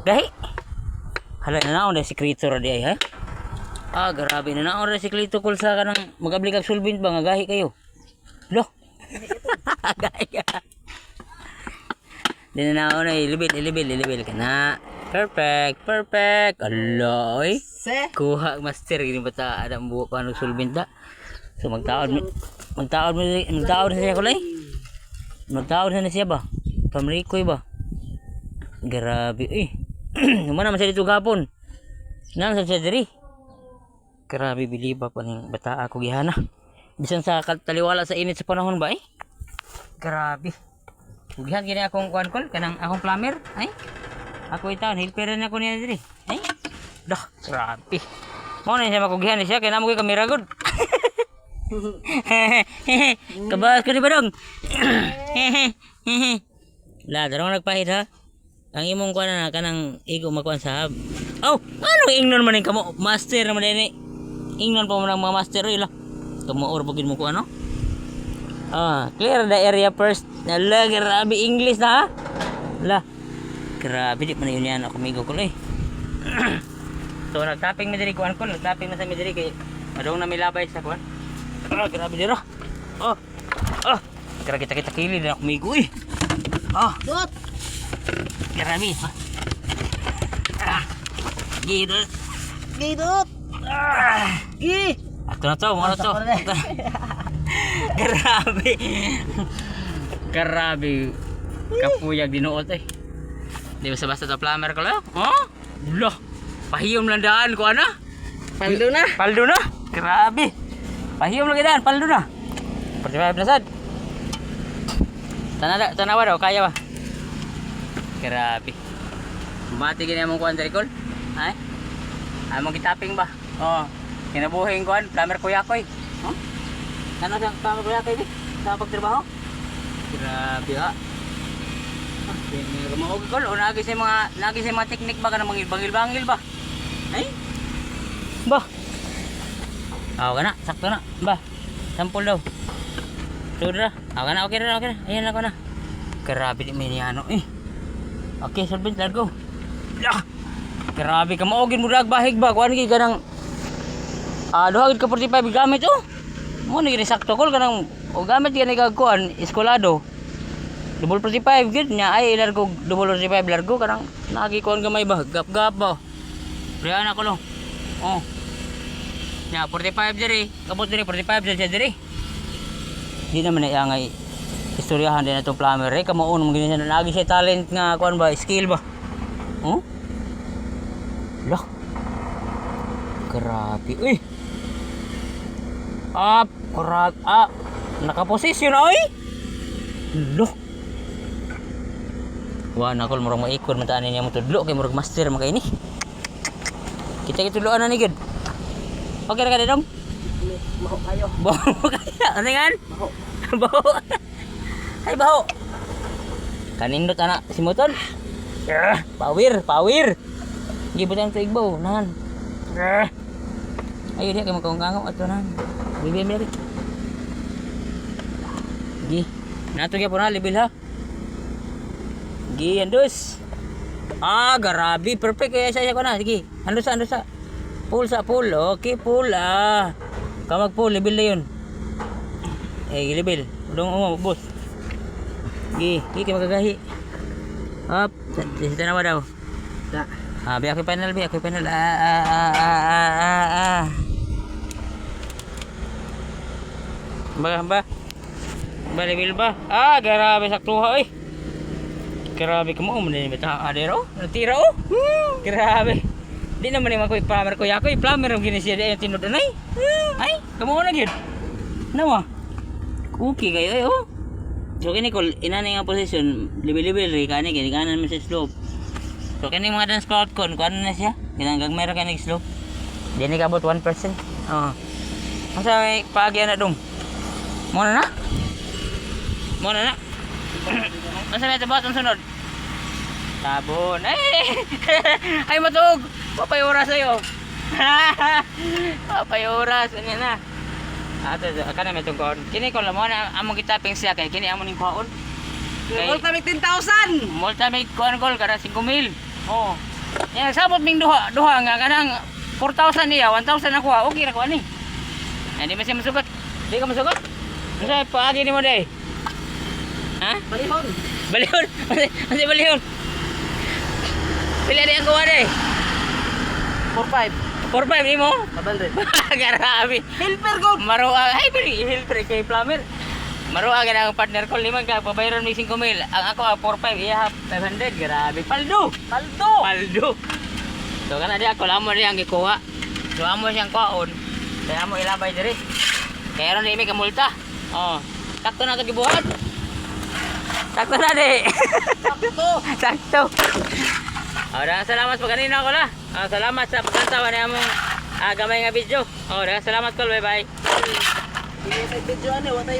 Gahi. Hala na naon dai sikreto ra di ay ha. Grabe na naon ra sikreto kul sa kanang magabli kag sulbin ba nga gahi kayo. Lo. Gahi ka. Di na naon ay libil ka na. Perfect. Aloy. Kuha master gini bata ada buo pa ng sulbin ta. So magtaod na siya kulay. Magtaod na siya ba? Pamrikoy ba? Grabe Mana man siya dito gapon. Nang sa siya diri. Grabe biliba pa ning bata ako gihana. Bisan sa taliwala sa init sa panahon ba Grabe. Gihan gini akong kuan kanang akong plumber ay. Ako itaon helperan ako niya diri. Ay. Dah, grabe. Mo na siya makugihan siya kay namo kay kamera gud. Kabas ka ni badong. La, darong nagpahid ha. Ang imong kuan na kanang igo makuan sa hab. Oh, ano ingnon man ning kamo? Master naman ini. Ingnon pa man ang mga master ila. Kamo orbogin mo ko ano? Clear the area first. Nala, grabe English na ha. La. Grabe di man yun yan ako migo ko So nagtapping mi diri kuan ko, nagtapping na sa mi diri kay madong na milabay sa kuan. Grabe dira. Kira kita kili na ako migo Dot. Grabe. Gidot. Ato na to, ano to? Grabe. Kapuyag dinuot Di basta-basta to plumber ko lang. Loh. Pahiyom lang daan ko ana. Paldo na. Grabe. Pahiyom lagi daan, paldo na. Percaya sad. Tanawa daw, kaya ba? Grabe. Bumati gini among kuan Dricol. Ay. Among gitaping ba? Kinabuhing kuan, plumber kuyakoy. Ano sa plumber kuyakoy bi? Sa pagtrabaho? Grabe Rumaog ko, nagi sa mga teknik ba kanang bangil-bangil ba? Ay. Ba. Kana, sakto na. Ba. Sampol daw. Sudra. Kana, okay na. Ayan ako na. Grabe di may niano Okay, solvent, let's go. Grabe ka maogin mo dagbahig ba? Kuan gi kanang duhagid ka 45 gamit Mo ni sakto kol kanang gamit gani kag kuan eskolado. Double 45 gid nya ay largo double 45 largo kanang nagi kuan gamay ba gap ba. Riyan ako lo. Nya 45 diri, kapot diri 45 diri. Di naman ay angay istoryahan din atong plumber kamo mo gini siya nagi siya talent nga kuan ba skill ba. Lah. Grabe. Nakaposisyon Loh. Wana kol murag maikon man tani niya mo tudlo kay murag master man kay ini. Kita tudloan na ni gid. Okay ra ka dong? Baho kayo. Baho kaya. Ano yan? Baho. Ay baho. Kanindot anak si Muton. Power. Gibutan to igbaw nahan. Ayo dia kay magkangkangom ato nahan. Bibim diri. Gi. Nato gyapon na libil ha. Gi andos. Grabe perfect kaya siya ko na. Sige. Andos. Pull. Okay, pull Kamag pull level na yun. Level. Udong boss. Gi kay magagahi. Up. Dito na ba daw? Biya ako panel. Ba level ba? Grabe saktuha Grabe ka mo ni beta adero. Natira Grabe. Di naman ni makoy plumber ko yakoy plumber ang gini siya ay tinod anay. Ay, kamo na gid. Nawa. Okay kayo So kini kol inani nga position level kani kanan mo sa slope. So kini mga dance scout kon kuan na siya. Ginanggang meron kani slope. Dini ka about 1%. Asa may pagi na dong. Mo na. Asa may tabot ang sunod? Sabon. Ay matug. Papay oras sa'yo. Papay oras. Ano na. Ato, kana may tungkol. Kini ko lang mo na among gitaping siya kay kini among ning kuhaon. Multa may 10,000. Multa may kuhaon kada 5,000. Yan sabot ming duha nga kanang 4,000 niya, 1,000 nakuha. Okay nakuha ni. Yan di man siya masugot. Di ka masugot? Ano sa paagi ni mo day? Ha? Balihon. Balihon. Masih balihon. Pila di ang kuha day? 4-5. 4-5 ni mo? 800. Grabe. Helper ko. Maruha. Ay, pili. Helper kay plumber. Maruha ka na ang partner ko. 5 ka. Pabayron may 5,000. Ang ako 4-5. Iya 500. Grabe. Paldo. Paldo. So, kana di ako. Lamo di ang gikuha. So, amo siyang kuhaon. Kaya amo ilabay diri. Kaya ron di may kamulta. Oh. Sakto na ito gibuhat. Sakto na di. Sakto. Salamat po kanina ko la. Salamat sa pagkantawa niya mong gamay nga video. Salamat ko. Bye bye. Sige sa video ano, watay